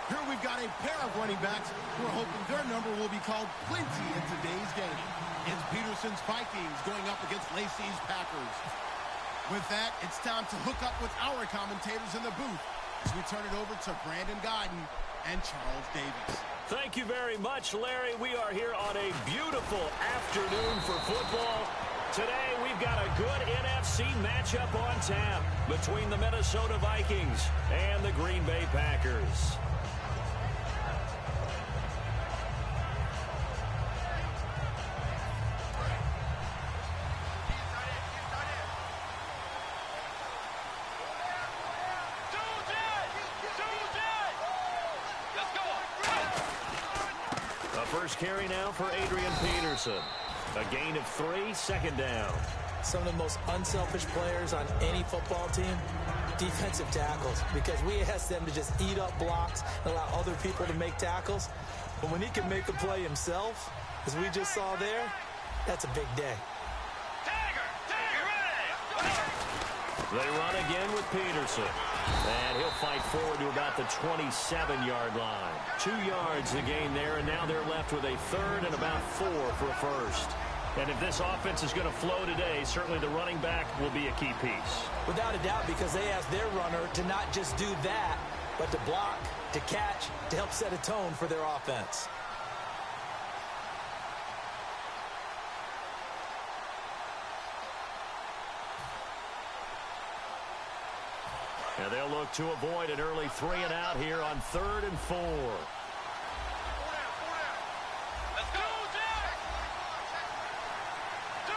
Here we've got a pair of running backs who are hoping their number will be called plenty in today's game. It's Peterson's Vikings going up against Lacey's Packers. With that, it's time to hook up with our commentators in the booth as we turn it over to Brandon Godden and Charles Davis. Thank you very much, Larry. We are here on a beautiful afternoon for football. Today, we've got a good NFC matchup on tap between the Minnesota Vikings and the Green Bay Packers. First carry now for Adrian Peterson. A gain of 3, second down. Some of the most unselfish players on any football team, defensive tackles, because we ask them to just eat up blocks and allow other people to make tackles. But when he can make a play himself, as we just saw there, that's a big day. They run again with Peterson. And he'll fight forward to about the 27-yard line. 2 yards the gain there, and now they're left with a third and about 4 for a first. And if this offense is going to flow today, certainly the running back will be a key piece. Without a doubt, because they ask their runner to not just do that, but to block, to catch, to help set a tone for their offense. And they'll look to avoid an early 3 and out here on 3rd and 4. Let's go, Jack! Let's go!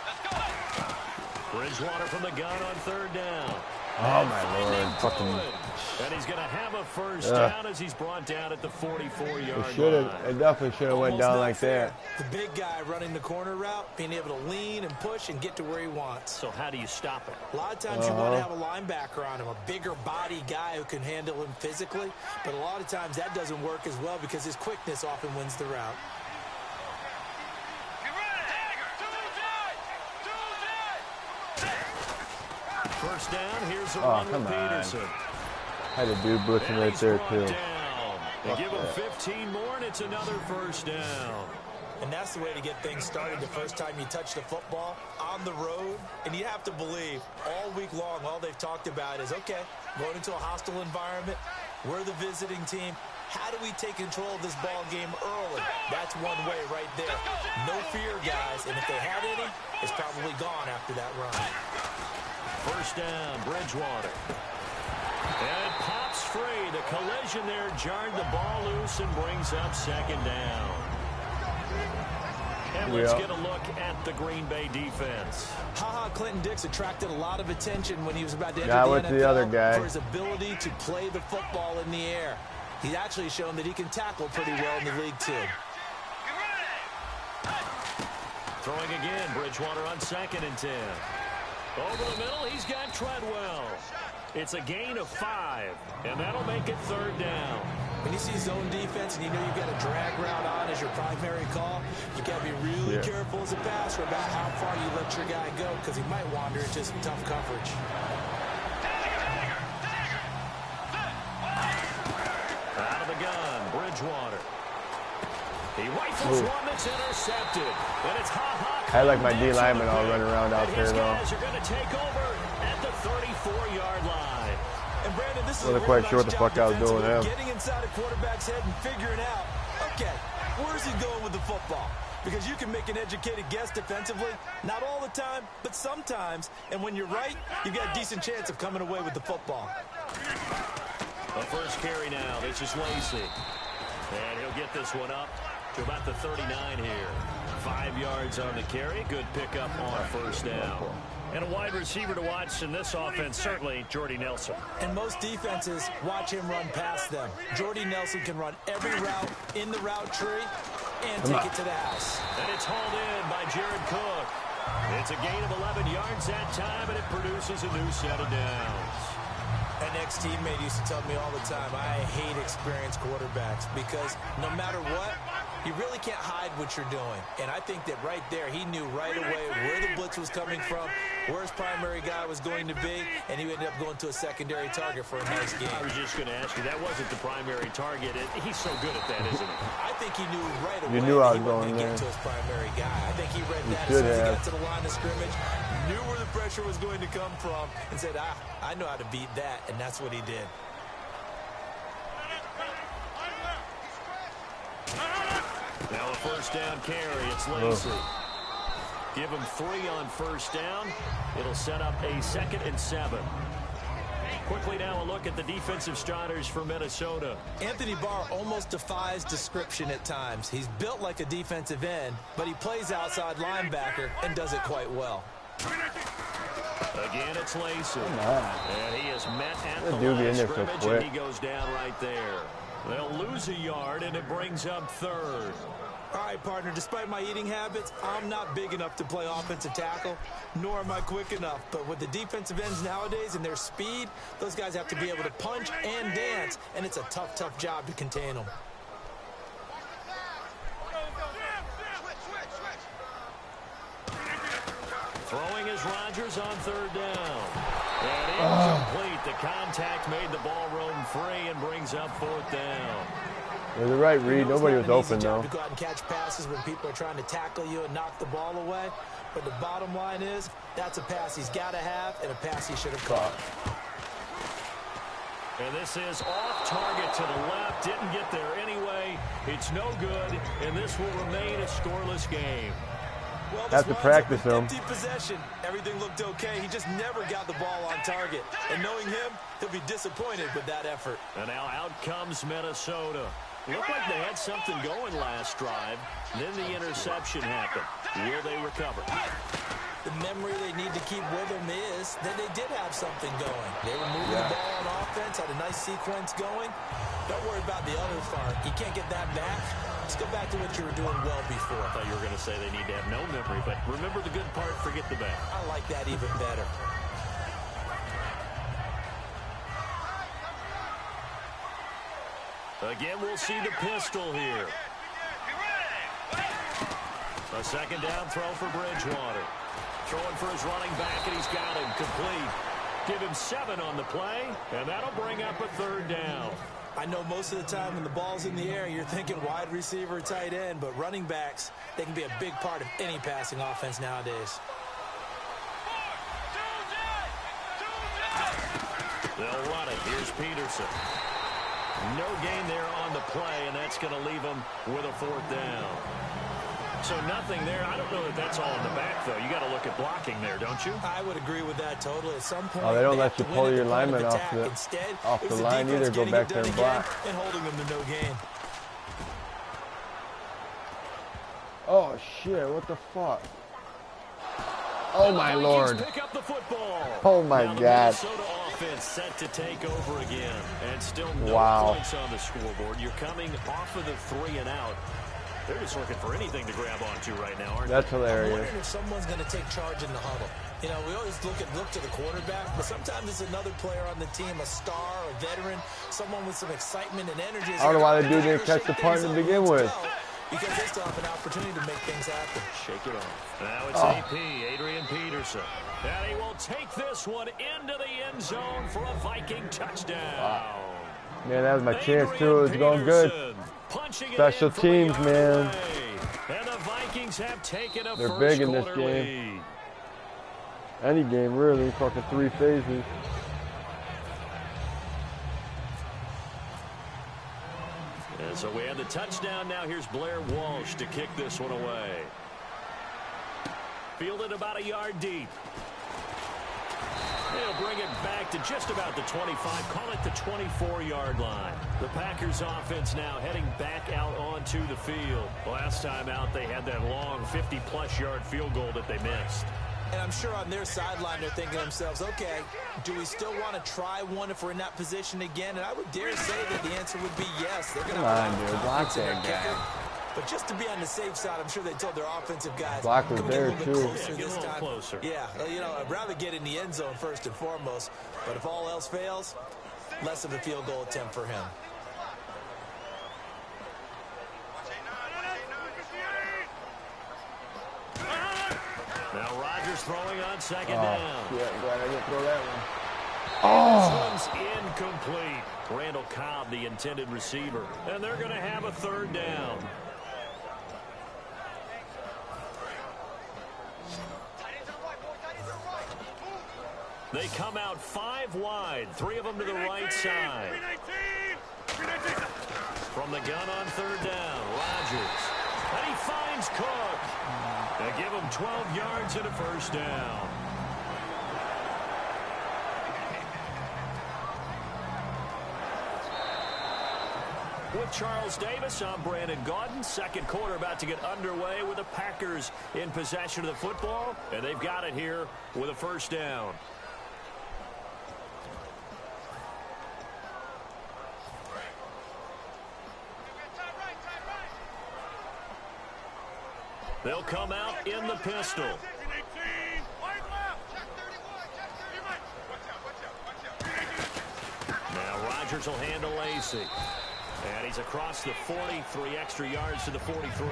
Let's go! Bridgewater from the gun on 3rd down. Oh, my Lord. Fucking. And he's going to have a first down as he's brought down at the 44-yard line. It definitely should have went down like that. The big guy running the corner route, being able to lean and push and get to where he wants. So how do you stop it? A lot of times you want to have a linebacker on him, a bigger body guy who can handle him physically. But a lot of times that doesn't work as well because his quickness often wins the route. First down, here's the run with Peterson. Had a dude blitzing right there, too. They give him 15 more, and it's another first down. And that's the way to get things started the first time you touch the football on the road. And you have to believe all week long, all they've talked about is, okay, going into a hostile environment, we're the visiting team. How do we take control of this ball game early? That's one way right there. No fear, guys. And if they had any, it's probably gone after that run. First down, Bridgewater. And it pops free. The collision there jarred the ball loose and brings up second down. And let's get a look at the Green Bay defense. Clinton Dix attracted a lot of attention when he was about to enter the NFL the other guy. for his ability to play the football in the air. He's actually shown that he can tackle pretty well in the league, too. Throwing again, Bridgewater on 2nd and 10. Over the middle, he's got Treadwell. It's a gain of 5, and that'll make it 3rd down. When you see zone defense and you know you've got a drag route on as your primary call, you've got to be really careful as a passer about how far you let your guy go because he might wander into some tough coverage. Out of the gun, Bridgewater. He rifles one that's intercepted. And it's I like my D linemen all running around out there, though. Guys are going to take over at the 34-yard line. And Brandon, this is wasn't quite sure what the fuck I was doing there. Getting inside a quarterback's head and figuring out, okay, where's he going with the football? Because you can make an educated guess defensively, not all the time, but sometimes. And when you're right, you've got a decent chance of coming away with the football. The first carry now. This is Lacey. And he'll get this one up to about the 39 here. 5 yards on the carry. Good pickup on first down. And a wide receiver to watch in this offense, certainly Jordy Nelson. And most defenses watch him run past them. Jordy Nelson can run every route in the route tree and take it to the house. And it's hauled in by Jared Cook. It's a gain of 11 yards that time, and it produces a new set of downs. An ex-teammate used to tell me all the time, I hate experienced quarterbacks because no matter what, You really can't hide what you're doing. And I think that right there, he knew right away where the blitz was coming from, where his primary guy was going to be, and he ended up going to a secondary target for a nice game. I was just going to ask you, that wasn't the primary target. He's so good at that, isn't he? I think he knew right away You knew I was he going wasn't there. going to get to his primary guy. I think he read that as should soon as he have. got to the line of scrimmage, knew where the pressure was going to come from, and said, I know how to beat that, and that's what he did. Now a first down carry. It's Lacey. Give him 3 on first down. It'll set up a 2nd and 7. Quickly now a look at the defensive starters for Minnesota. Anthony Barr almost defies description at times. He's built like a defensive end, but he plays outside linebacker and does it quite well. Again, it's Lacey. And he is met at the That dude line of in there so scrimmage, and quick. he goes down right there. They'll lose a yard, and it brings up 3rd. All right, partner, despite my eating habits, I'm not big enough to play offensive tackle, nor am I quick enough. But with the defensive ends nowadays and their speed, those guys have to be able to punch and dance, and it's a tough, tough job to contain them. Throwing is Rodgers on 3rd down. And incomplete. The contact made the ball roam free and brings up 4th down. It was the right read. Nobody was open, though. To go out and catch passes when people are trying to tackle you and knock the ball away. But the bottom line is, that's a pass he's got to have and a pass he should have caught. And this is off target to the left. Didn't get there anyway. It's no good, and this will remain a scoreless game. Well, Have to practice him. Empty possession. Everything looked okay. He just never got the ball on target. And knowing him, he'll be disappointed with that effort. And now out comes Minnesota. Looked like they had something going last drive. Then the interception happened. Will they recover? The memory they need to keep with them is that they did have something going. They were moving the ball on offense, had a nice sequence going. Don't worry about the other part. You can't get that back. Let's go back to what you were doing well before. I thought you were going to say they need to have no memory, but remember the good part, forget the bad. I like that even better. Again, we'll see the pistol here. A 2nd down throw for Bridgewater. Throwing for his running back, and he's got him complete. Give him 7 on the play, and that'll bring up a 3rd down. I know most of the time when the ball's in the air, you're thinking wide receiver, tight end, but running backs, they can be a big part of any passing offense nowadays. They'll run it. Here's Peterson. No gain there on the play, and that's going to leave him with a 4th down. So nothing there. I don't know that that's all in the back, though. You got to look at blocking there, don't you? I would agree with that totally. At some point, Oh, they don't let have you to pull win at your the point lineman of off attack. the- Instead, off it the was line defense either. Go getting back it there done and again block. and holding them to no gain. Oh, shit. What the fuck? Oh, my Vikings Lord. pick up the football. Oh, my Now the God. Minnesota offense set to take over again, and still no Wow. points on the scoreboard. You're coming off of the 3 and out. They're just looking for anything to grab onto right now, aren't That's I'm hilarious. wondering if someone's going to take charge in the huddle. You know, we always look to the quarterback, but sometimes it's another player on the team, a star, a veteran, someone with some excitement and energy. I don't know why the dude didn't catch the punt to begin with. Because they still have an opportunity to make things happen. Shake it off. Now it's AP, Adrian Peterson. And he will take this one into the end zone for a Viking touchdown. Man, that was my chance, too. It's going good. Special teams, man. And the Vikings have taken a They're first big in this quarter game. lead. Any game, really. Fucking 3 phases. And so we have the touchdown. Now here's Blair Walsh to kick this one away. Fielded about a yard deep. They'll bring it back to just about the 25. Call it the 24-yard line. The Packers offense now heading back out onto the field. Last time out, they had that long 50-plus yard field goal that they missed. And I'm sure on their sideline they're thinking to themselves, okay, do we still want to try one if we're in that position again? And I would dare say that the answer would be yes. They're going to Come on, dude. Block that guy. But just to be on the safe side, I'm sure they told their offensive guys, Block was "Can we get a there, little bit too. closer Yeah, get a this little time?" closer. Yeah, you know, I'd rather get in the end zone first and foremost. But if all else fails, less of a field goal attempt for him. Rodgers throwing on second down. Yeah, I'm glad I didn't throw that one. This one's incomplete. Randall Cobb, the intended receiver. And they're going to have a third down. They come out 5 wide, 3 of them to the right side. From the gun on third down, Rodgers. And he finds Cook. They give him 12 yards and a first down. With Charles Davis, I'm Brandon Gaudin. Second quarter about to get underway with the Packers in possession of the football. And they've got it here with a first down. They'll come out in the pistol. Now Rodgers will handle Lacey. And he's across the 40, 3 extra yards to the 43.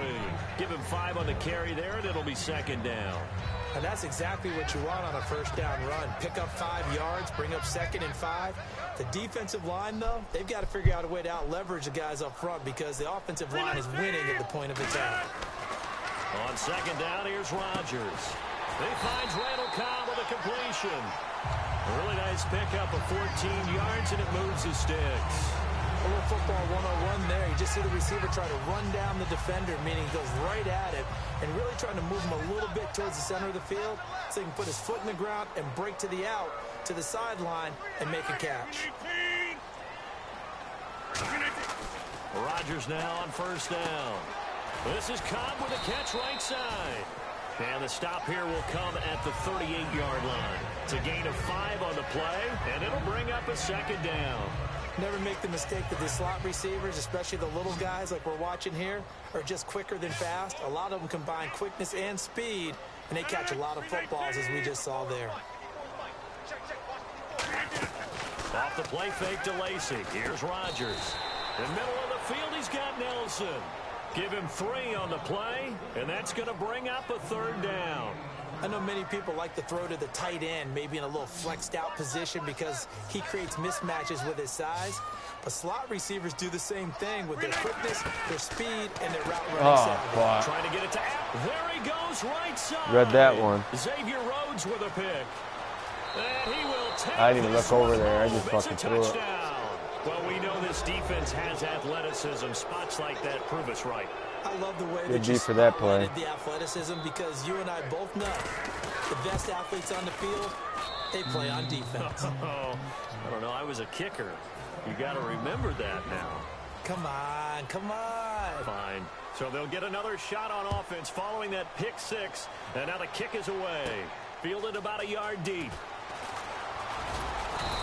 Give him 5 on the carry there, and it'll be second down. And that's exactly what you want on a first down run. Pick up 5 yards, bring up second and 5. The defensive line, though, they've got to figure out a way to out-leverage the guys up front because the offensive line is winning at the point of attack. On second down, here's Rodgers. He finds Randall Cobb with a completion. A really nice pickup of 14 yards, and it moves the sticks. A little football 101 there. You just see the receiver try to run down the defender, meaning he goes right at it, and really trying to move him a little bit towards the center of the field so he can put his foot in the ground and break to the out, to the sideline, and make a catch. Rodgers now on first down. This is Cobb with a catch right side. And the stop here will come at the 38-yard line. It's a gain of 5 on the play, and it'll bring up a second down. Never make the mistake that the slot receivers, especially the little guys like we're watching here, are just quicker than fast. A lot of them combine quickness and speed, and they catch a lot of footballs, as we just saw there. Off the play fake to Lacey. Here's Rodgers. In the middle of the field, he's got Nelson. Give him 3 on the play, and that's going to bring up a third down. I know many people like to throw to the tight end, maybe in a little flexed out position because he creates mismatches with his size. But slot receivers do the same thing with their quickness, their speed, and their route running savvy. Trying to get it to out. There he goes, right side. Read that one. Xavier Rhodes with a pick. And he will take I didn't even look over there. I just fucking threw it. Well, we know this defense has athleticism. Spots like that prove us right. I love the way Good that you for that play. The athleticism because you and I both know the best athletes on the field, they play on defense. I don't know. I was a kicker. You got to remember that now. Come on, come on. Fine. So they'll get another shot on offense following that pick 6. And now the kick is away. Fielded about a yard deep.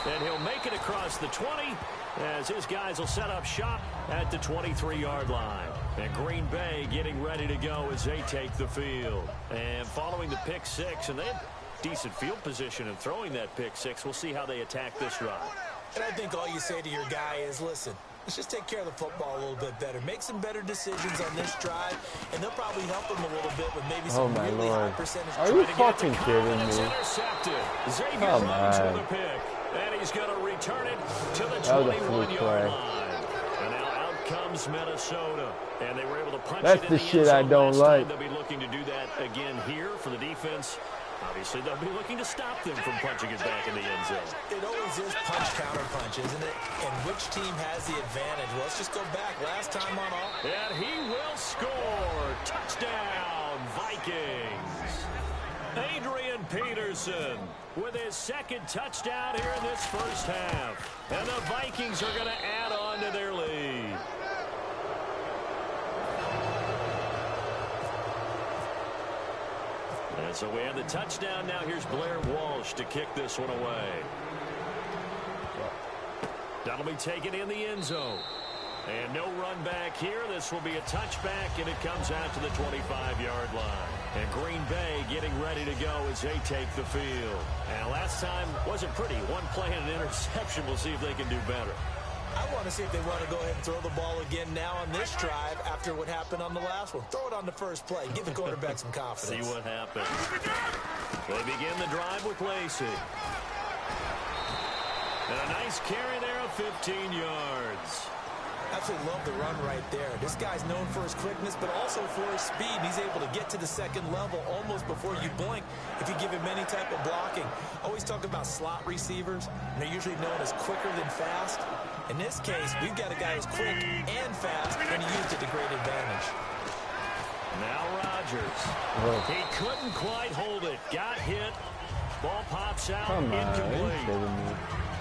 And he'll make it across the 20 as his guys will set up shop at the 23-yard line. And Green Bay getting ready to go as they take the field. And following the pick 6, and they have decent field position in throwing that pick 6. We'll see how they attack this drive. And I think all you say to your guy is, listen, let's just take care of the football a little bit better. Make some better decisions on this drive, and they'll probably help him a little bit with maybe some really high percentage. Are you fucking kidding me? Come on. And he's going to return it to the 21-yard line. And now out comes Minnesota. And they were able to punch That's it in the the shit I don't like. They'll be looking to do that again here for the defense. Obviously, they'll be looking to stop them from punching it back in the end zone. It always is punch-counter-punch, isn't it? And which team has the advantage? Well, let's just go back. Last time on all. And he will score. Touchdown, Vikings. Adrian Peterson with his second touchdown here in this first half. And the Vikings are going to add on to their lead. And so we have the touchdown. Now here's Blair Walsh to kick this one away. That'll be taken in the end zone. And no run back here. This will be a touchback, and it comes out to the 25-yard line. And Green Bay getting ready to go as they take the field. And last time wasn't pretty. One play and an interception. We'll see if they can do better. I want to see if they want to go ahead and throw the ball again now on this drive after what happened on the last one. Throw it on the first play. Give the quarterback some confidence. See what happens. They begin the drive with Lacey. And a nice carry there of 15 yards. Absolutely love the run right there. This guy's known for his quickness, but also for his speed. He's able to get to the second level almost before you blink if you give him any type of blocking. Always talk about slot receivers, and they're usually known as quicker than fast. In this case, we've got a guy who's quick and fast, and he used it to great advantage. Now Rodgers. Oh. He couldn't quite hold it. Got hit. Ball pops out. Come on, incomplete.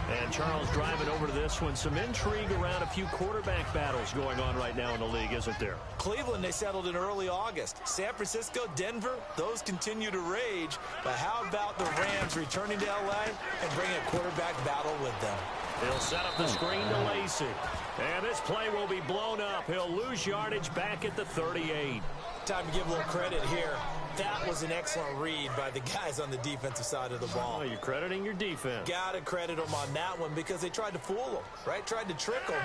And Charles driving over to this one. Some intrigue around a few quarterback battles going on right now in the league, isn't there? Cleveland, they settled in early August. San Francisco, Denver, those continue to rage. But how about the Rams returning to L.A. and bringing a quarterback battle with them? He'll set up the screen to Lacey. And this play will be blown up. He'll lose yardage back at the 38. Time to give a little credit here. That was an excellent read by the guys on the defensive side of the ball. Oh, you're crediting your defense. Got to credit them on that one because they tried to fool them, right? Tried to trick them.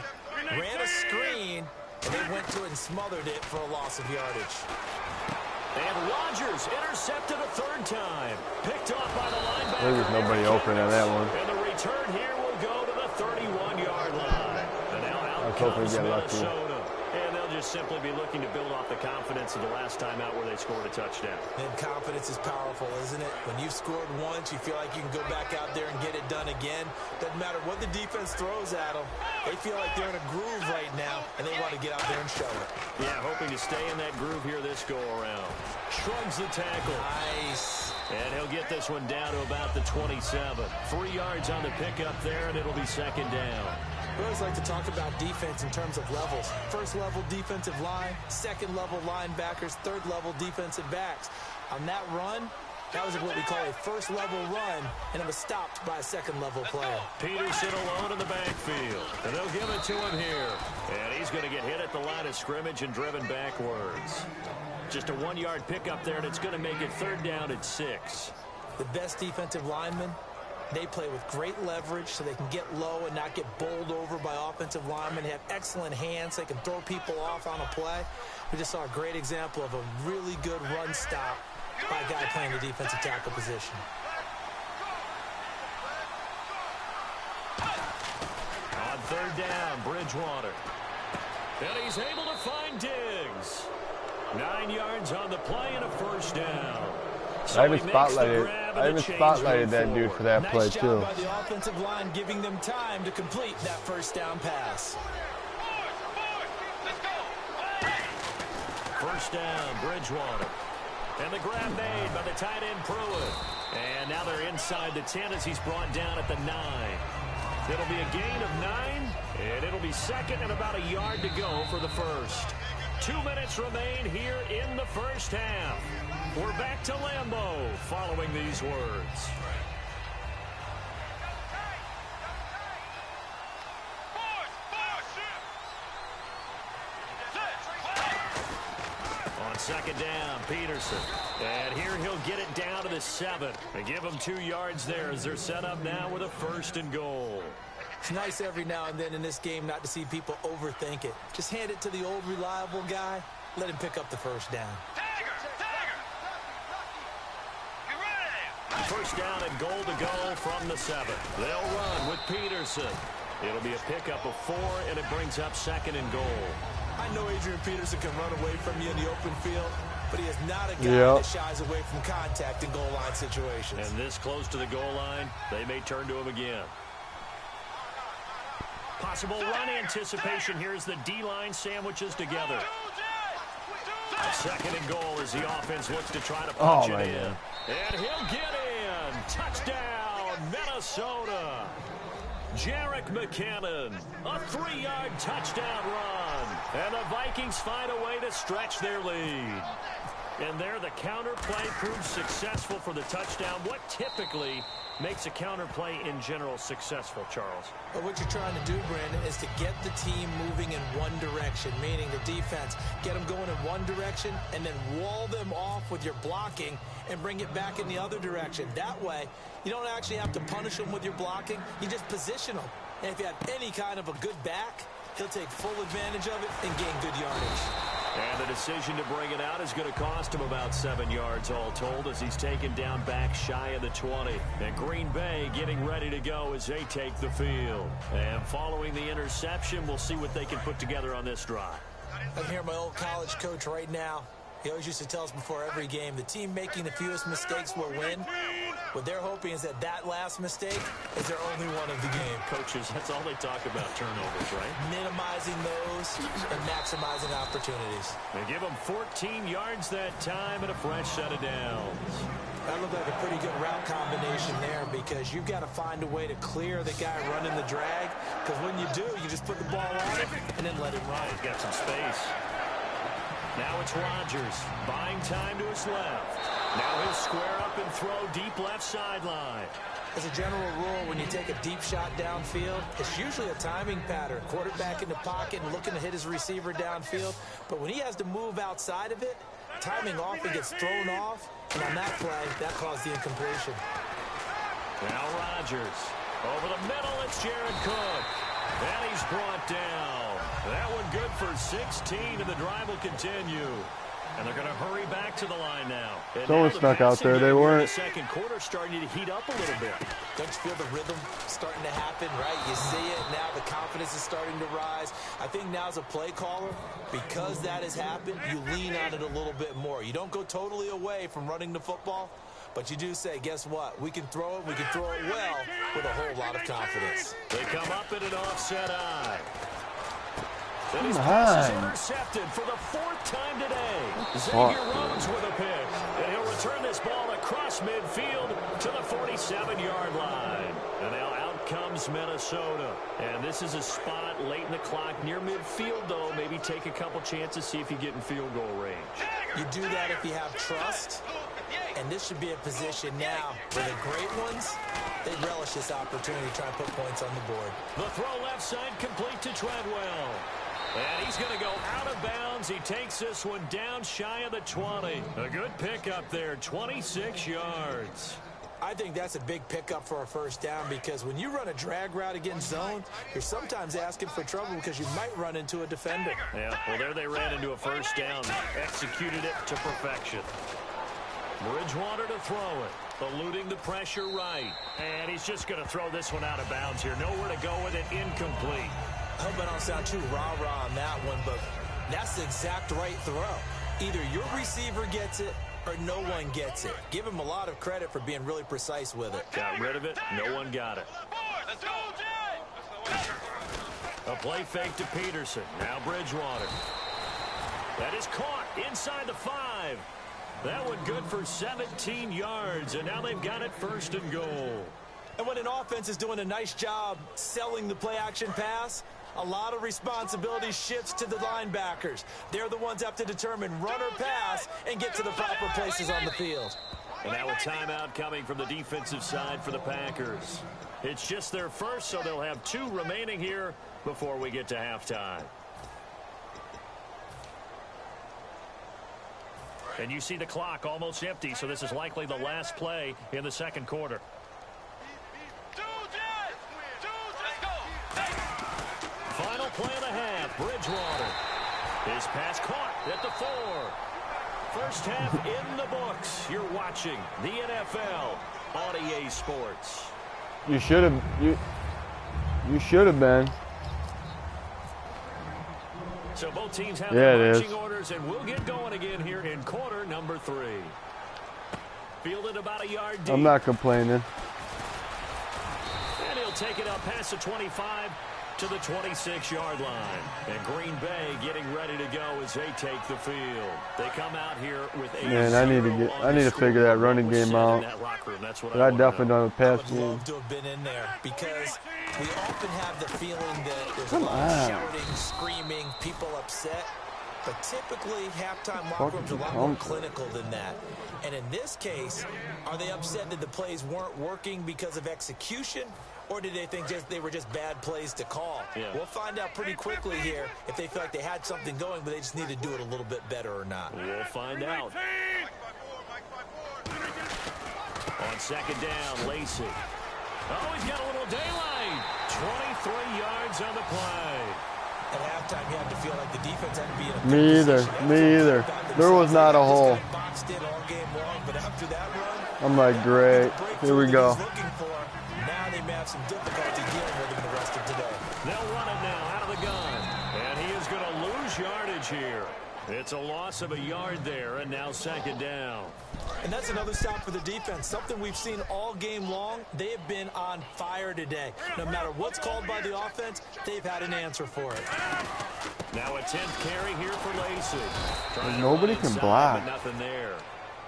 Ran a screen, and they went to it and smothered it for a loss of yardage. And Rodgers intercepted a third time. Picked off by the linebacker. There was nobody open on that one. And the return here will go to the 31-yard line. And now out comes Minnesota. And they'll just simply be looking to build off the confidence of the last time out where they scored a touchdown. And confidence is powerful, isn't it? When you've scored once, you feel like you can go back out there and get it done again. Doesn't matter what the defense throws at them. They feel like they're in a groove right now, and they want to get out there and show it. Yeah, hoping to stay in that groove here this go-around. Shrugs the tackle. Nice. And he'll get this one down to about the 27. 3 yards on the pickup there, and it'll be second down. We always like to talk about defense in terms of levels. First level defensive line, second level linebackers, third level defensive backs. On that run, that was what we call a first level run, and it was stopped by a second level player. Peterson alone in the backfield. And they'll give it to him here. And he's going to get hit at the line of scrimmage and driven backwards. Just a 1-yard pickup there, and it's going to make it third down at 6. The best defensive linemen, they play with great leverage so they can get low and not get bowled over by offensive linemen. They have excellent hands. They can throw people off on a play. We just saw a great example of a really good run stop by a guy playing the defensive tackle position. On third down, Bridgewater. And he's able to find Diggs. 9 yards on the play and a first down. So I even spotlighted that dude for that play, too. Nice job by the offensive line giving them time to complete that first down pass. First down, Bridgewater. And the grab made by the tight end, Pruitt. And now they're inside the 10 as he's brought down at the 9. It'll be a gain of 9, and it'll be second and about a yard to go for the first. 2 minutes remain here in the first half. We're back to Lambeau following these words. On second down, Peterson. And here he'll get it down to the 7. They give him 2 yards there as they're set up now with a first and goal. It's nice every now and then in this game not to see people overthink it. Just hand it to the old reliable guy. Let him pick up the first down. First down and goal to go from the 7. They'll run with Peterson. It'll be a pickup of 4, and it brings up second and goal. I know Adrian Peterson can run away from you in the open field, but he is not a guy that shies away from contact in goal line situations. And this close to the goal line, they may turn to him again. Possible run anticipation here as the D-line sandwiches together. Second and goal as the offense looks to try to punch it in. God. And he'll get in. Touchdown, Minnesota. Jerick McKinnon, a 3-yard touchdown run. And the Vikings find a way to stretch their lead. And there the counter play proves successful for the touchdown. What typically makes a counter play in general successful, Charles? But what you're trying to do, Brandon, is to get the team moving in one direction, meaning the defense. Get them going in one direction and then wall them off with your blocking and bring it back in the other direction. That way, you don't actually have to punish them with your blocking. You just position them. And if you have any kind of a good back, he'll take full advantage of it and gain good yardage. And the decision to bring it out is going to cost him about 7 yards all told as he's taken down back shy of the 20. And Green Bay getting ready to go as they take the field. And following the interception, we'll see what they can put together on this drive. I can hear my old college coach right now. He always used to tell us before every game, the team making the fewest mistakes will win. What they're hoping is that that last mistake is their only one of the game. Coaches, that's all they talk about, turnovers, right? Minimizing those and maximizing opportunities. They give them 14 yards that time and a fresh set of downs. That looked like a pretty good route combination there because you've got to find a way to clear the guy running the drag. Because when you do, you just put the ball on it and then let him run. He's got some space. Now it's Rodgers, buying time to his left. Now he'll square up and throw deep left sideline. As a general rule, when you take a deep shot downfield, it's usually a timing pattern. Quarterback in the pocket and looking to hit his receiver downfield. But when he has to move outside of it, timing often gets thrown off. And on that play, that caused the incompletion. Now Rodgers. Over the middle, it's Jared Cook. And he's brought down. That one good for 16, and the drive will continue. And they're going to hurry back to the line now. And someone snuck out there. They weren't. The second quarter starting to heat up a little bit. Don't you feel the rhythm starting to happen, right? You see it now. The confidence is starting to rise. I think now as a play caller, because that has happened, you lean on it a little bit more. You don't go totally away from running the football, but you do say, guess what? We can throw it. We can throw it well with a whole lot of confidence. They come up in an offset eye. Come his pass is intercepted for the 4th time today. Xavier Rhodes with a pick. And he'll return this ball across midfield to the 47-yard line. And now out comes Minnesota. And this is a spot late in the clock near midfield, though. Maybe take a couple chances, see if you get in field goal range. You do that if you have trust. And this should be a position now where the great ones, they relish this opportunity to try and put points on the board. The throw left side complete to Treadwell. And he's going to go out of bounds. He takes this one down shy of the 20. A good pickup there, 26 yards. I think that's a big pickup for a first down because when you run a drag route against zone, you're sometimes asking for trouble because you might run into a defender. Yeah, well, there they ran into a first down. Executed it to perfection. Bridgewater to throw it. Eluding the pressure right. And he's just going to throw this one out of bounds here. Nowhere to go with it. Incomplete. I hope I don't sound too rah-rah on that one, but that's the exact right throw. Either your receiver gets it or no one gets it. Give him a lot of credit for being really precise with it. Got rid of it. No one got it. A play fake to Peterson. Now Bridgewater. That is caught inside the 5. That one good for 17 yards, and now they've got it 1st and goal. And when an offense is doing a nice job selling the play-action pass, a lot of responsibility shifts to the linebackers. They're the ones that have to determine run or pass and get to the proper places on the field. And now a timeout coming from the defensive side for the Packers. It's just their first, so they'll have 2 remaining here before we get to halftime. And you see the clock almost empty, so this is likely the last play in the second quarter. Final play of the half, Bridgewater. His pass caught at the 4. First half in the books. You're watching the NFL on EA Sports. You should have. You should have been. So both teams have their their marching orders, and we'll get going again here in quarter number 3. Fielded about a yard deep. I'm not complaining. And he'll take it up past the 25 to the 26-yard line. And Green Bay getting ready to go as they take the field. They come out here with a Man, I need to figure that running game out. But I definitely don't have a pass I would game. love to have been in there because we often have the feeling that there's a lot of shouting, screaming, people upset. But typically, halftime locker rooms are a lot more clinical than that. And in this case, are they upset that the plays weren't working because of execution? Or did they think they were just bad plays to call? Yeah. We'll find out pretty quickly here if they feel like they had something going, but they just need to do it a little bit better or not. We'll find out. On second down, Lacey. Oh, he's got a little daylight. 23 yards on the play. At halftime, you have to feel like the defense had to be in a Me either. Me either. There was not a hole. Boxed in all game long, but after that run, I'm like, great. Here we go. Now they may have some difficulty dealing with him the rest of today. They'll run it now out of the gun. And he is going to lose yardage here. It's a loss of a yard there, and now second down. And that's another stop for the defense. Something we've seen all game long. They have been on fire today. No matter what's called by the offense, they've had an answer for it. Now a 10th carry here for Lacey. Nobody can block. But nothing there.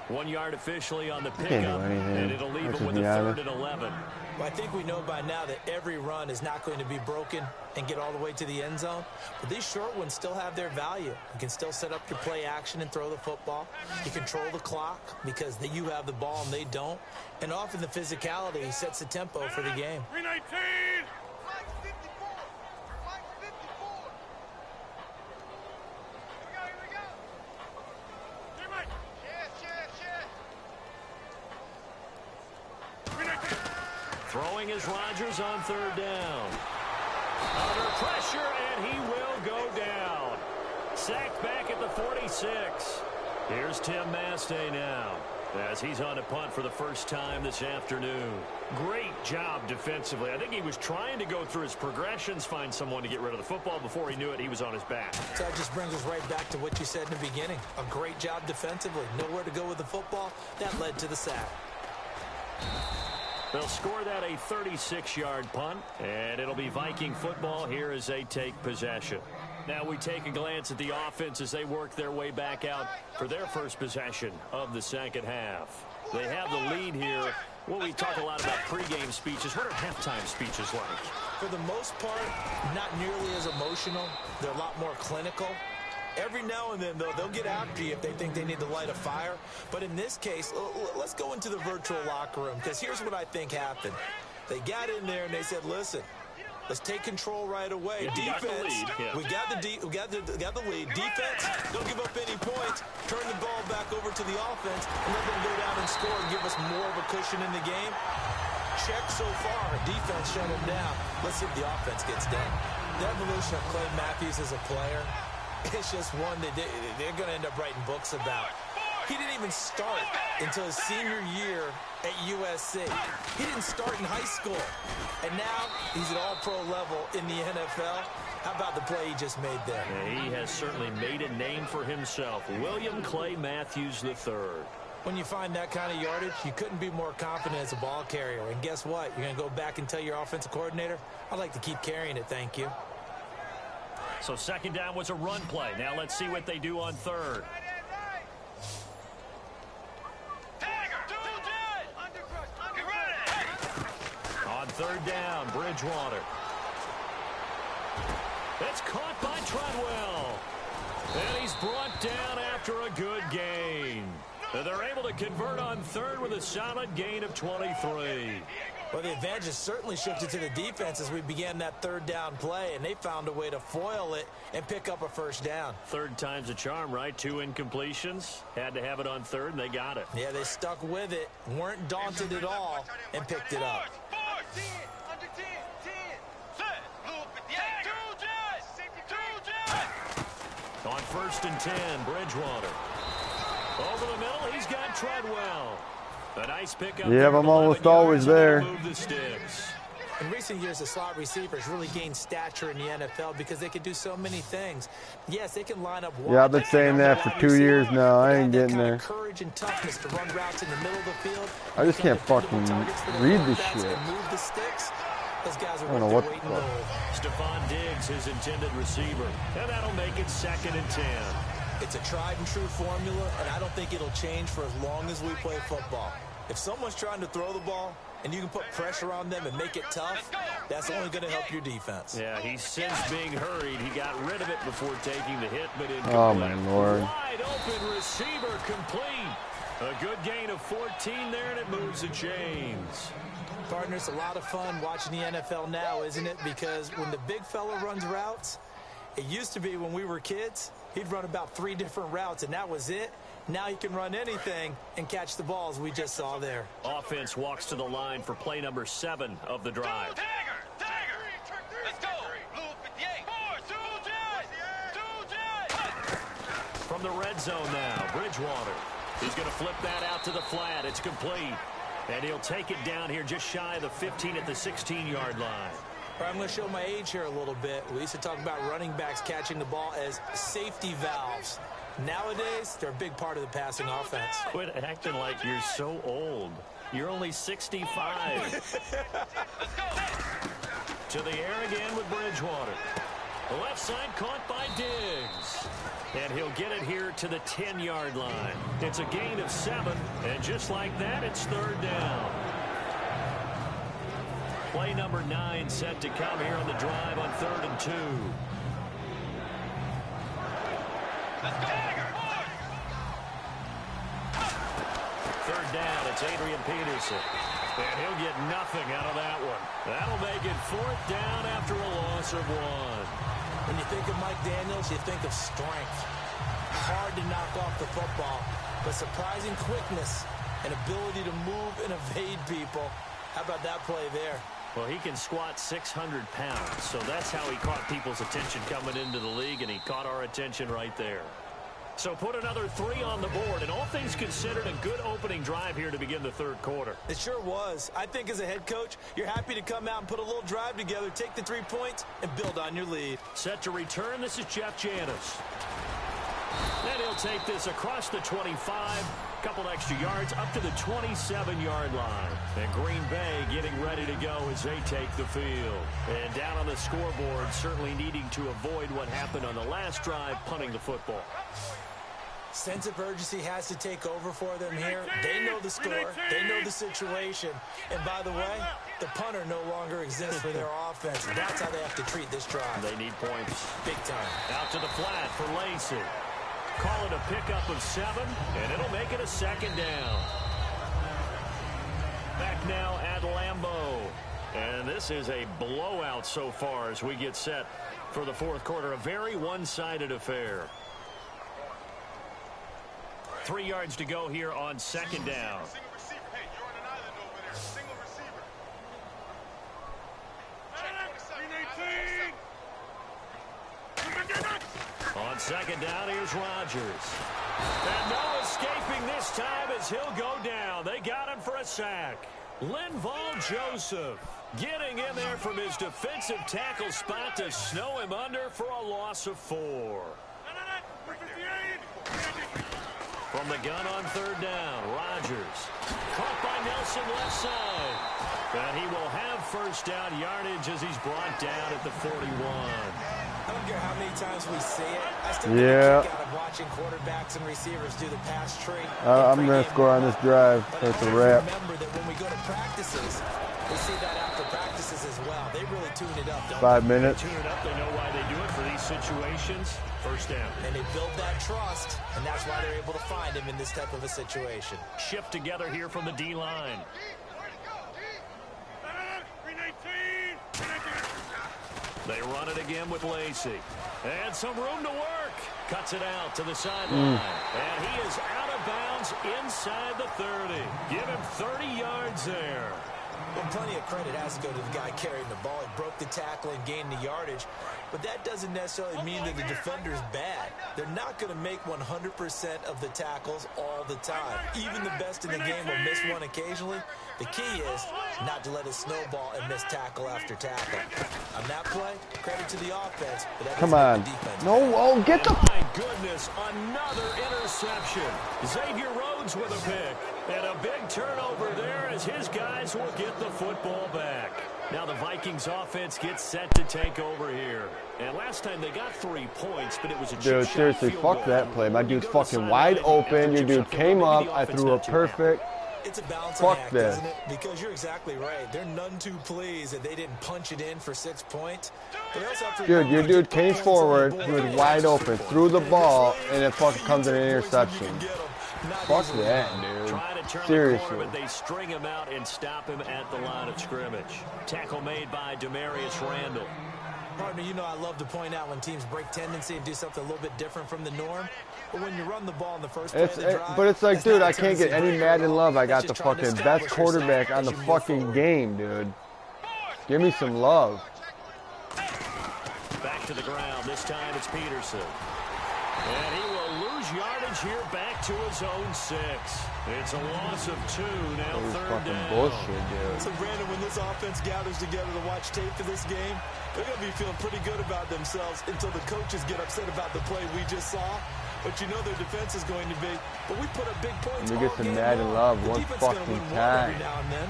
1 yard officially on the Can't pickup, do anything. and it'll leave That's him with a just 3rd and 11. Well, I think we know by now that every run is not going to be broken and get all the way to the end zone. But these short ones still have their value. You can still set up your play action and throw the football. You control the clock because you have the ball and they don't. And often the physicality sets the tempo for the game. 319. Throwing is Rodgers on 3rd down. Under pressure, and he will go down. Sacked back at the 46. Here's Tim Mastay now, as he's on a punt for the first time this afternoon. Great job defensively. I think he was trying to go through his progressions, find someone to get rid of the football. Before he knew it, he was on his back. So that just brings us right back to what you said in the beginning. A great job defensively. Nowhere to go with the football. That led to the sack. They'll score that a 36-yard punt, and it'll be Viking football here as they take possession. Now we take a glance at the offense as they work their way back out for their first possession of the second half. They have the lead here. Well, we talk a lot about pregame speeches. What are halftime speeches like? For the most part, not nearly as emotional. They're a lot more clinical. Every now and then, though, they'll get after you if they think they need to light a fire. But in this case, let's go into the virtual locker room, because here's what I think happened. They got in there and they said, listen, let's take control right away. Defense, we got the lead. Defense, don't give up any points. Turn the ball back over to the offense and let them go down and score and give us more of a cushion in the game. Check so far. Defense shut them down. Let's see if the offense gets done. The evolution of Clay Matthews as a player, it's just one that they're going to end up writing books about. He didn't even start until his senior year at USC. He didn't start in high school. And now he's at all-pro level in the NFL. How about the play he just made there? Yeah, he has certainly made a name for himself. William Clay Matthews III. When you find that kind of yardage, you couldn't be more confident as a ball carrier. And guess what? You're going to go back and tell your offensive coordinator, I'd like to keep carrying it, thank you. So second down was a run play. Now let's see what they do on 3rd. On 3rd down, Bridgewater. It's caught by Treadwell. And he's brought down after a good gain. They're able to convert on 3rd with a solid gain of 23. Well, the advantage has certainly shifted to the defense as we began that 3rd down play, and they found a way to foil it and pick up a first down. 3rd time's a charm, right? 2 incompletions. Had to have it on 3rd, and they got it. Yeah, they stuck with it, weren't daunted at all, and picked it up. On 1st and 10, Bridgewater. Over the middle, he's got Treadwell. A nice pickup. Yeah, I'm almost always there. In recent years, the slot receivers really gained stature in the NFL because they can do so many things. Yes, they can line up. Yeah, I've been saying that for 2 years now. I ain't getting there. Courage and toughness to run routes in the middle of the field. I just can't fucking read this shit. Move the sticks. Those guys are I don't know what the fuck. Stephon Diggs, his intended receiver. And that'll make it 2nd and 10. It's a tried and true formula, and I don't think it'll change for as long as we play football. If someone's trying to throw the ball and you can put pressure on them and make it tough, that's only going to help your defense. Yeah, he's since being hurried. He got rid of it before taking the hit, but incomplete. Oh, my Lord. Wide open receiver complete. A good gain of 14 there, and it moves the chains. Partner, it's a lot of fun watching the NFL now, isn't it? Because when the big fella runs routes, it used to be when we were kids, he'd run about 3 different routes, and that was it. Now he can run anything and catch the balls we just saw there. Offense walks to the line for play number 7 of the drive. Let's go. Blue 58. 4, 2, From the red zone now, Bridgewater. He's going to flip that out to the flat. It's complete. And he'll take it down here just shy of the 15 at the 16-yard line. I'm going to show my age here a little bit. We used to talk about running backs catching the ball as safety valves. Nowadays, they're a big part of the passing offense. Quit acting like you're so old. You're only 65. To the air again with Bridgewater. The left side caught by Diggs. And he'll get it here to the 10-yard line. It's a gain of 7, and just like that, it's 3rd down. Play number 9 set to come here on the drive on 3rd and 2. Let's go. 3rd down, it's Adrian Peterson. And he'll get nothing out of that one. That'll make it 4th down after a loss of 1. When you think of Mike Daniels, you think of strength. Hard to knock off the football, but surprising quickness and ability to move and evade people. How about that play there? Well, he can squat 600 pounds, so that's how he caught people's attention coming into the league, and he caught our attention right there. So put another 3 on the board, and all things considered, a good opening drive here to begin the 3rd quarter. It sure was. I think as a head coach, you're happy to come out and put a little drive together, take the 3 points, and build on your lead. Set to return, this is Jeff Janis. And he'll take this across the 25, couple extra yards, up to the 27-yard line. And Green Bay getting ready to go as they take the field. And down on the scoreboard, certainly needing to avoid what happened on the last drive, punting the football. Sense of urgency has to take over for them here. They know the score. They know the situation. And by the way, the punter no longer exists for their offense. That's how they have to treat this drive. They need points. Big time. Out to the flat for Lacey. Call it a pickup of 7, and it'll make it a 2nd down. Back now at Lambeau. And this is a blowout so far as we get set for the 4th quarter. A very one-sided affair. 3 yards to go here on 2nd down. Single receiver. Hey, you're on an island over there. Single receiver. On 2nd down, here's Rodgers. And no escaping this time as he'll go down. They got him for a sack. Linval Joseph getting in there from his defensive tackle spot to snow him under for a loss of 4. From the gun on 3rd down, Rodgers. Caught by Nelson left side. And he will have 1st down yardage as he's brought down at the 41. I don't care how many times we see it. I still get a kick out of watching quarterbacks and receivers do the pass tree. I'm going to score on this drive. That's a wrap. Remember that when we go to practices, we see that after practices as well. They really tune it up, don't 5 minutes. Tune it up. They know why they do it for these situations. 1st down. And they build that trust, and that's why they're able to find him in this type of a situation. Shift together here from the D-line. They run it again with Lacey. And some room to work. Cuts it out to the sideline. And he is out of bounds inside the 30. Give him 30 yards there. Well, plenty of credit has to go to the guy carrying the ball. He broke the tackle and gained the yardage. But that doesn't necessarily mean that the defender's bad. They're not going to make 100% of the tackles all the time. Even the best in the game will miss one occasionally. The key is not to let it snowball and miss tackle after tackle. On that play, credit to the offense. But that Come on. the defense. No, oh, get the... My goodness, another interception. Xavier Rhodes with a pick. And a big turnover there as his guys will get the football back. Now the Vikings offense gets set to take over here. And last time they got 3 points, but it was a Dude, seriously, fuck that play. My dude's fucking wide open. Your dude came up. I threw a perfect. It's a balancing Fuck act, that. isn't it? Because you're exactly right. They're none too pleased that they didn't punch it in for 6 points. But they also have to Dude, your dude came forward. He was wide open. Threw the ball, and it fucking comes in an interception. Fuck that, dude. Try to turn Seriously. the corner, but they string him out and stop him at the line of scrimmage. Tackle made by Demarius Randall. Partner, you know I love to point out when teams break tendency and do something a little bit different from the norm. But when you run the ball in the first play of the drive, but it's like, dude, I can't get any mad in love. I got the fucking best quarterback on the fucking game, dude. Give me some love. Back to the ground. This time it's Peterson. And he will lose yardage here back to his own 6. It's a loss of 2. Now third down. Bullshit, dude. So, Brandon, when this offense gathers together to watch tape for this game, they're going to be feeling pretty good about themselves until the coaches get upset about the play we just saw. But you know their defense is going to be. But we put up big points. We get some mad in love one fucking time. Every now and then.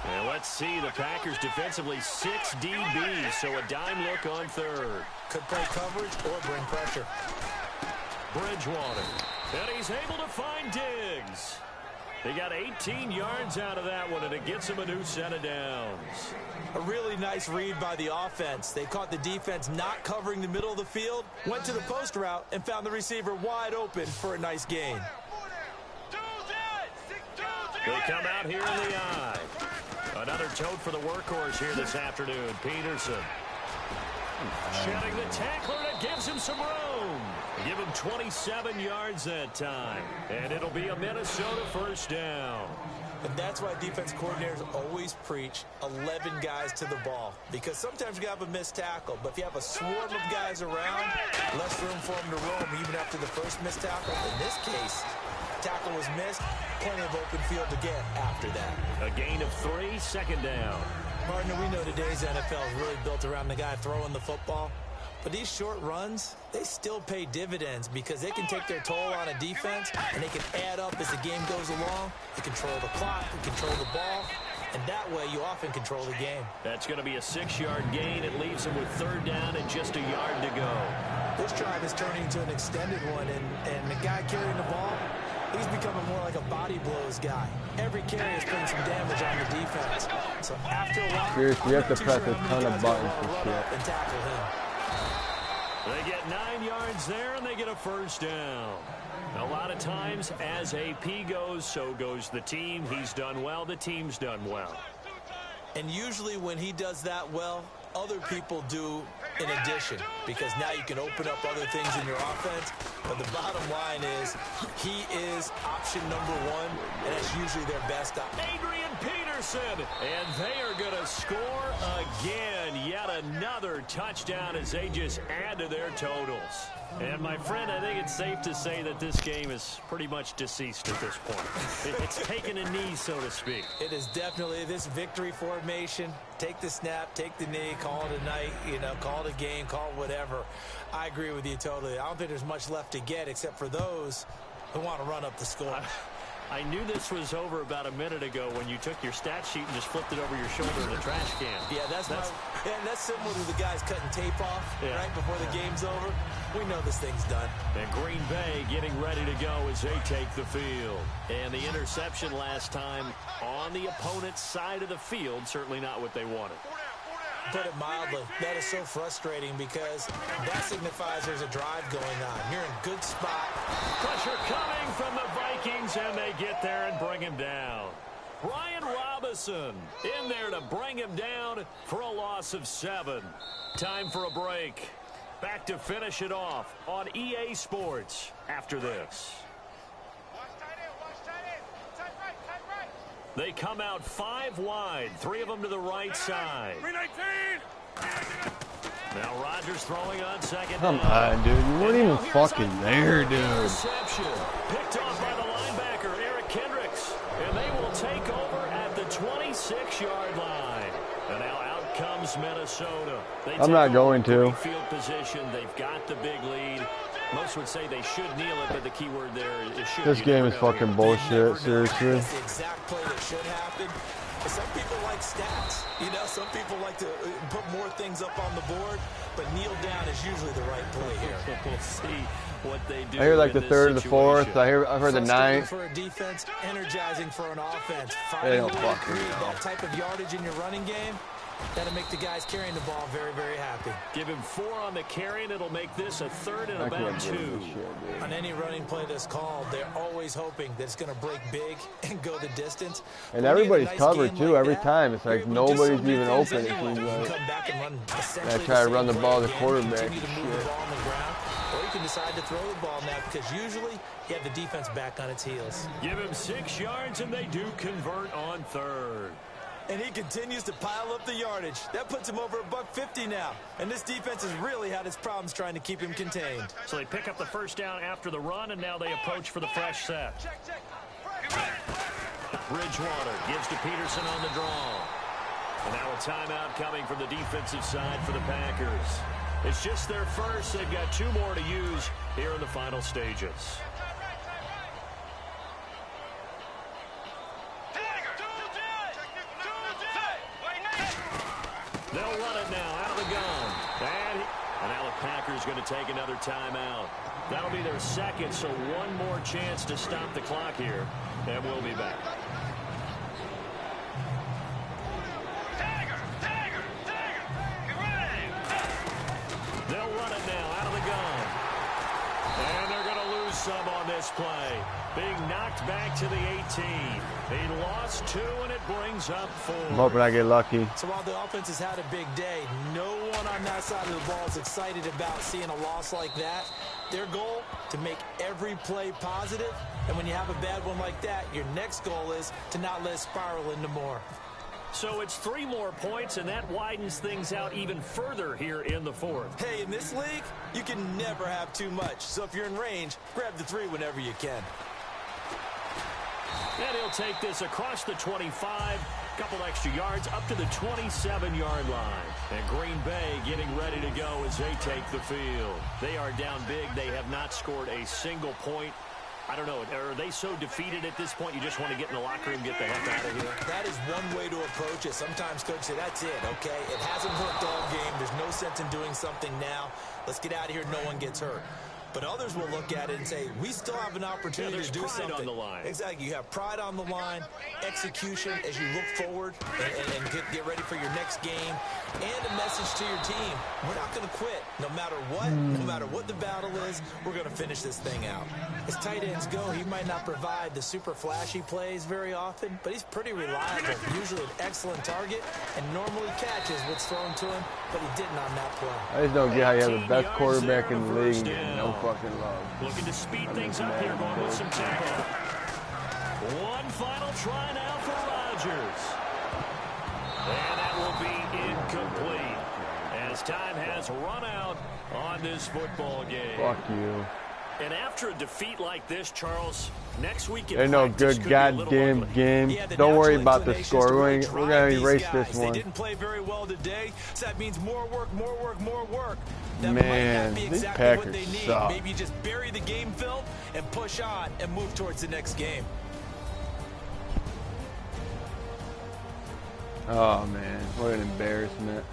And let's see, the Packers defensively 6 DBs, so a dime look on third. Could play coverage or bring pressure. Bridgewater, and he's able to find Diggs. He got 18 yards out of that one, and it gets him a new set of downs. A really nice read by the offense. They caught the defense not covering the middle of the field, went to the post route, and found the receiver wide open for a nice gain. They come out here in the eye. Another tote for the workhorse here this afternoon, Peterson. Shedding the tackler, and it gives him some room. Give him 27 yards that time, and it'll be a Minnesota first down. And that's why defense coordinators always preach 11 guys to the ball, because sometimes you have a missed tackle, but if you have a swarm of guys around, less room for them to roam even after the first missed tackle. In this case, tackle was missed, plenty of open field to get after that. A gain of 3, second down. Partner, we know today's NFL is really built around the guy throwing the football. But these short runs, they still pay dividends because they can take their toll on a defense, and they can add up as the game goes along. They control the clock, they control the ball, and that way you often control the game. That's going to be a 6-yard gain. It leaves them with third down and just a yard to go. This drive is turning into an extended one, and the guy carrying the ball, he's becoming more like a body blows guy. Every carry is putting some damage on the defense. So after a while, seriously, you have to press a ton of buttons for shit. And tackle him. They get 9 yards there, and they get a first down. A lot of times, as AP goes, so goes the team. He's done well, the team's done well. And usually when he does that well, other people do in addition, because now you can open up other things in your offense. But the bottom line is he is option number 1, and that's usually their best option. Adrian Peterson, and they are going to score again. Yet another touchdown as they just add to their totals. And, my friend, I think it's safe to say that this game is pretty much deceased at this point. It's taken a knee, so to speak. It is definitely this victory formation. Take the snap, take the knee, call it a night, call it a game, call it whatever. I agree with you totally. I don't think there's much left to get except for those who want to run up the score. I knew this was over about a minute ago when you took your stat sheet and just flipped it over your shoulder in the trash can. Yeah, that's similar to the guys cutting tape off right before the game's over. We know this thing's done. And Green Bay getting ready to go as they take the field. And the interception last time on the opponent's side of the field, certainly not what they wanted. Put it mildly, that is so frustrating because that signifies there's a drive going on. You're in good spot. Pressure coming from the Vikings, and they get there and bring him down. Brian Robinson in there to bring him down for a loss of 7. Time for a break. Back to finish it off on EA Sports after this. They come out 5 wide, 3 of them to the right side. 319. Now Rodgers throwing on second Come down. on, dude. You weren't even fucking there, dude. Interception. Picked off by the linebacker, Eric Kendricks. And they will take over at the 26-yard line. And now out comes Minnesota. I'm not going to. Field position. They've got the big lead. Most would say they should kneel it, but the key word there is should. This game is fucking bullshit, seriously. That's the exact play that should happen. Some people like stats. Some people like to put more things up on the board, but kneel down is usually the right play here. We'll see what they do. I hear like the 3rd, the 4th. I've heard the 9th. For a defense, energizing for an offense. They don't Finding fucking that type of yardage in your running game, That'll make the guys carrying the ball very, very happy. Give him 4 on the carry, and it'll make this a 3rd and about 2. On any running play that's called, they're always hoping that it's going to break big and go the distance. And everybody's covered, too, every time. It's like nobody's even open. It seems like. I try to run the ball to the quarterback. Or you can decide to throw the ball now because usually you have the defense back on its heels. Give him 6 yards, and they do convert on 3rd. And he continues to pile up the yardage. That puts him over $150 now. And this defense has really had its problems trying to keep him contained. So they pick up the first down after the run, and now they approach for the fresh set. Bridgewater gives to Peterson on the draw. And now a timeout coming from the defensive side for the Packers. It's just their first. They've got 2 more to use here in the final stages. They'll run it now out of the gun. And now the Packers going to take another timeout. That'll be their 2nd, so 1 more chance to stop the clock here. And we'll be back. They'll run it now out of the gun. And they're going to lose some on this play. Being knocked back to the 18. He lost 2, and it brings up 4. I'm hoping I get lucky. So while the offense has had a big day, no one on that side of the ball is excited about seeing a loss like that. Their goal, to make every play positive. And when you have a bad one like that, your next goal is to not let it spiral into more. So it's 3 more points, and that widens things out even further here in the 4th. Hey, in this league, you can never have too much. So if you're in range, grab the 3 whenever you can. And he'll take this across the 25, couple extra yards up to the 27-yard line. And Green Bay getting ready to go as they take the field. They are down big. They have not scored a single point. I don't know, are they so defeated at this point you just want to get in the locker room and get the heck out of here? That is one way to approach it. Sometimes coaches say, that's it, okay? It hasn't worked all game. There's no sense in doing something now. Let's get out of here. No one gets hurt. But others will look at it and say, we still have an opportunity to do something. On the line. Exactly. You have pride on the line, execution as you look forward and get ready for your next game, and a message to your team. We're not going to quit. No matter what the battle is, we're going to finish this thing out. As tight ends go, he might not provide the super flashy plays very often, but he's pretty reliable, usually an excellent target, and normally catches what's thrown to him, but he didn't on that play. I just don't get how you have the best quarterback in the league and get no fucking love. Looking to speed things up here, going with some tempo. One final try now for Rodgers. And that will be incomplete as time has run out on this football game. Fuck you. And after a defeat like this, Charles, next week ain't no good goddamn game. Yeah, don't worry about the score. We're going to erase this one. They didn't play very well today, so that means more work. That Man, might not be exactly these Packers what they need. suck. Maybe you just bury the game film and push on and move towards the next game. Oh, man. What an embarrassment.